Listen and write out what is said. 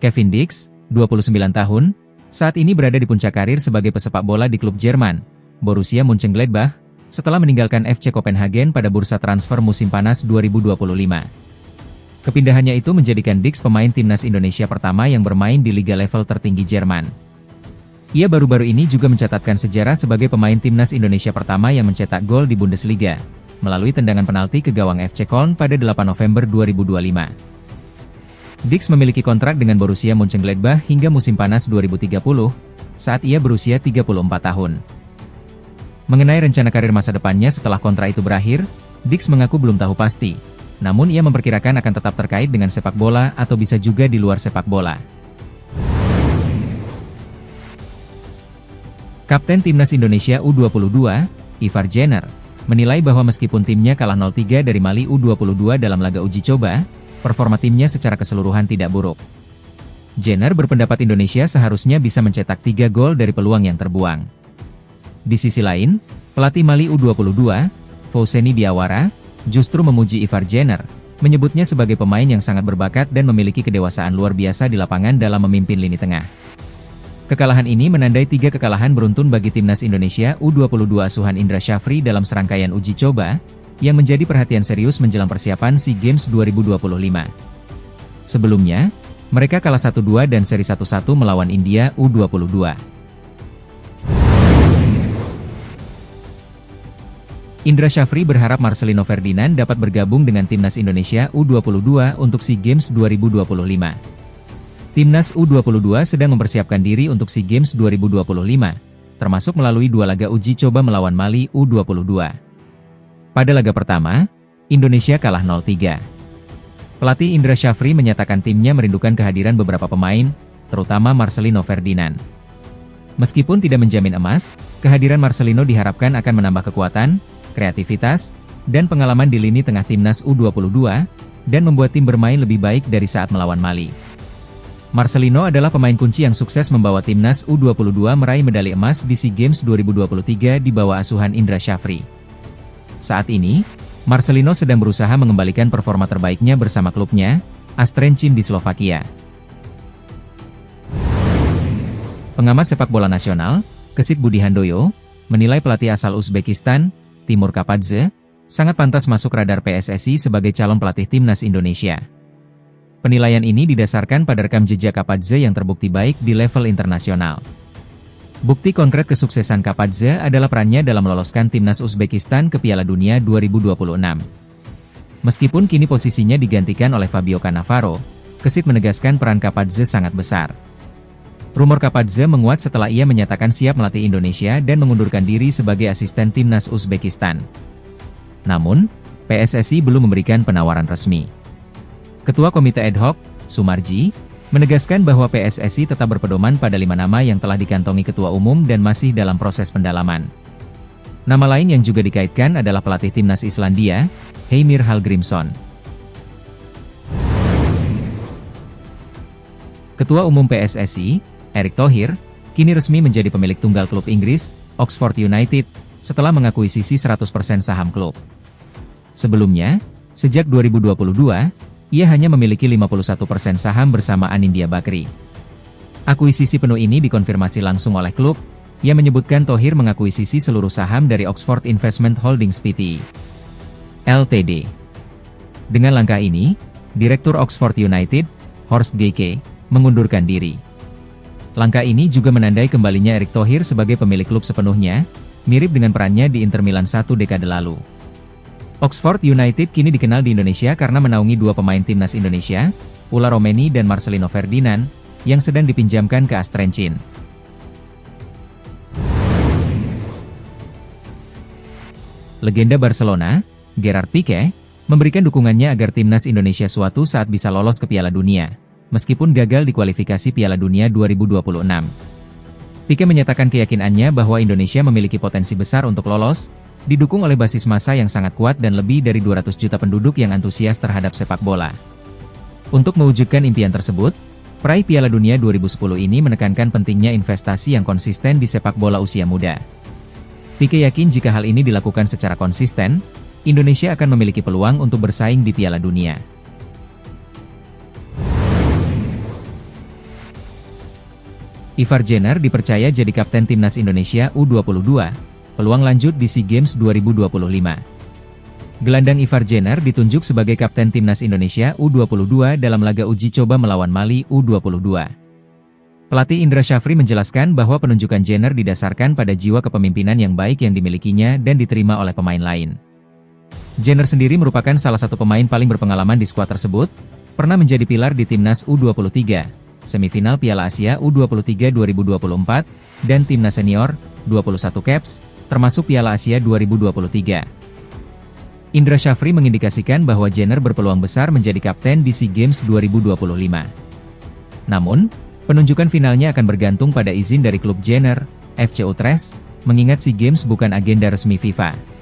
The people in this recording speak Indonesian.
Kevin Dix, 29 tahun, saat ini berada di puncak karir sebagai pesepak bola di klub Jerman, Borussia Mönchengladbach, setelah meninggalkan FC Copenhagen pada bursa transfer musim panas 2025. Kepindahannya itu menjadikan Dix pemain timnas Indonesia pertama yang bermain di liga level tertinggi Jerman. Ia baru-baru ini juga mencatatkan sejarah sebagai pemain timnas Indonesia pertama yang mencetak gol di Bundesliga, melalui tendangan penalti ke gawang FC Köln pada 8 November 2025. Dix memiliki kontrak dengan Borussia Mönchengladbach hingga musim panas 2030, saat ia berusia 34 tahun. Mengenai rencana karir masa depannya setelah kontrak itu berakhir, Dix mengaku belum tahu pasti, namun ia memperkirakan akan tetap terkait dengan sepak bola atau bisa juga di luar sepak bola. Kapten Timnas Indonesia U22, Ivar Jenner, menilai bahwa meskipun timnya kalah 0-3 dari Mali U22 dalam laga uji coba, performa timnya secara keseluruhan tidak buruk. Jenner berpendapat Indonesia seharusnya bisa mencetak 3 gol dari peluang yang terbuang. Di sisi lain, pelatih Mali U22, Fousseni Diawara, justru memuji Ivar Jenner, menyebutnya sebagai pemain yang sangat berbakat dan memiliki kedewasaan luar biasa di lapangan dalam memimpin lini tengah. Kekalahan ini menandai 3 kekalahan beruntun bagi timnas Indonesia U22 asuhan Indra Syafri dalam serangkaian uji coba, yang menjadi perhatian serius menjelang persiapan SEA Games 2025. Sebelumnya, mereka kalah 1-2 dan seri 1-1 melawan India U22. Indra Syafri berharap Marcelino Ferdinand dapat bergabung dengan timnas Indonesia U22 untuk SEA Games 2025. Timnas U22 sedang mempersiapkan diri untuk SEA Games 2025, termasuk melalui 2 laga uji coba melawan Mali U22. Pada laga pertama, Indonesia kalah 0-3. Pelatih Indra Syafri menyatakan timnya merindukan kehadiran beberapa pemain, terutama Marcelino Ferdinand. Meskipun tidak menjamin emas, kehadiran Marcelino diharapkan akan menambah kekuatan, kreativitas, dan pengalaman di lini tengah timnas U22, dan membuat tim bermain lebih baik dari saat melawan Mali. Marcelino adalah pemain kunci yang sukses membawa timnas U22 meraih medali emas di SEA Games 2023 di bawah asuhan Indra Syafri. Saat ini, Marcelino sedang berusaha mengembalikan performa terbaiknya bersama klubnya, Astrenčin di Slovakia. Pengamat sepak bola nasional, Kesit Budi Handoyo, menilai pelatih asal Uzbekistan, Timur Kapadze, sangat pantas masuk radar PSSI sebagai calon pelatih timnas Indonesia. Penilaian ini didasarkan pada rekam jejak Kapadze yang terbukti baik di level internasional. Bukti konkret kesuksesan Kapadze adalah perannya dalam meloloskan timnas Uzbekistan ke Piala Dunia 2026. Meskipun kini posisinya digantikan oleh Fabio Cannavaro, Kesit menegaskan peran Kapadze sangat besar. Rumor Kapadze menguat setelah ia menyatakan siap melatih Indonesia dan mengundurkan diri sebagai asisten timnas Uzbekistan. Namun, PSSI belum memberikan penawaran resmi. Ketua Komite Ad Hoc, Sumarji, menegaskan bahwa PSSI tetap berpedoman pada 5 nama yang telah dikantongi Ketua Umum dan masih dalam proses pendalaman. Nama lain yang juga dikaitkan adalah pelatih timnas Islandia, Heimir Hallgrímsson. Ketua Umum PSSI, Erick Thohir, kini resmi menjadi pemilik tunggal klub Inggris, Oxford United, setelah mengakuisisi 100% saham klub. Sebelumnya, sejak 2022, ia hanya memiliki 51% saham bersama Anindya Bakri. Akuisisi penuh ini dikonfirmasi langsung oleh klub, yang menyebutkan Thohir mengakuisisi seluruh saham dari Oxford Investment Holdings Pty Ltd. Dengan langkah ini, Direktur Oxford United, Horst Geike, mengundurkan diri. Langkah ini juga menandai kembalinya Erick Thohir sebagai pemilik klub sepenuhnya, mirip dengan perannya di Inter Milan 1 dekade lalu. Oxford United kini dikenal di Indonesia karena menaungi 2 pemain timnas Indonesia, Ula Romeni dan Marcelino Ferdinand, yang sedang dipinjamkan ke Astrenčin. Legenda Barcelona, Gerard Piqué, memberikan dukungannya agar timnas Indonesia suatu saat bisa lolos ke Piala Dunia, meskipun gagal di kualifikasi Piala Dunia 2026. Piqué menyatakan keyakinannya bahwa Indonesia memiliki potensi besar untuk lolos, didukung oleh basis massa yang sangat kuat dan lebih dari 200 juta penduduk yang antusias terhadap sepak bola. Untuk mewujudkan impian tersebut, peraih Piala Dunia 2010 ini menekankan pentingnya investasi yang konsisten di sepak bola usia muda. Piqué yakin jika hal ini dilakukan secara konsisten, Indonesia akan memiliki peluang untuk bersaing di Piala Dunia. Ivar Jenner dipercaya jadi kapten timnas Indonesia U22, peluang lanjut di SEA Games 2025. Gelandang Ivar Jenner ditunjuk sebagai kapten timnas Indonesia U22 dalam laga uji coba melawan Mali U22. Pelatih Indra Syafri menjelaskan bahwa penunjukan Jenner didasarkan pada jiwa kepemimpinan yang baik yang dimilikinya dan diterima oleh pemain lain. Jenner sendiri merupakan salah satu pemain paling berpengalaman di skuad tersebut, pernah menjadi pilar di timnas U23, semifinal Piala Asia U23 2024, dan timnas senior 21 Caps, termasuk Piala Asia 2023. Indra Syafri mengindikasikan bahwa Jenner berpeluang besar menjadi kapten di SEA Games 2025. Namun, penunjukan finalnya akan bergantung pada izin dari klub Jenner, FC Utrecht, mengingat SEA Games bukan agenda resmi FIFA.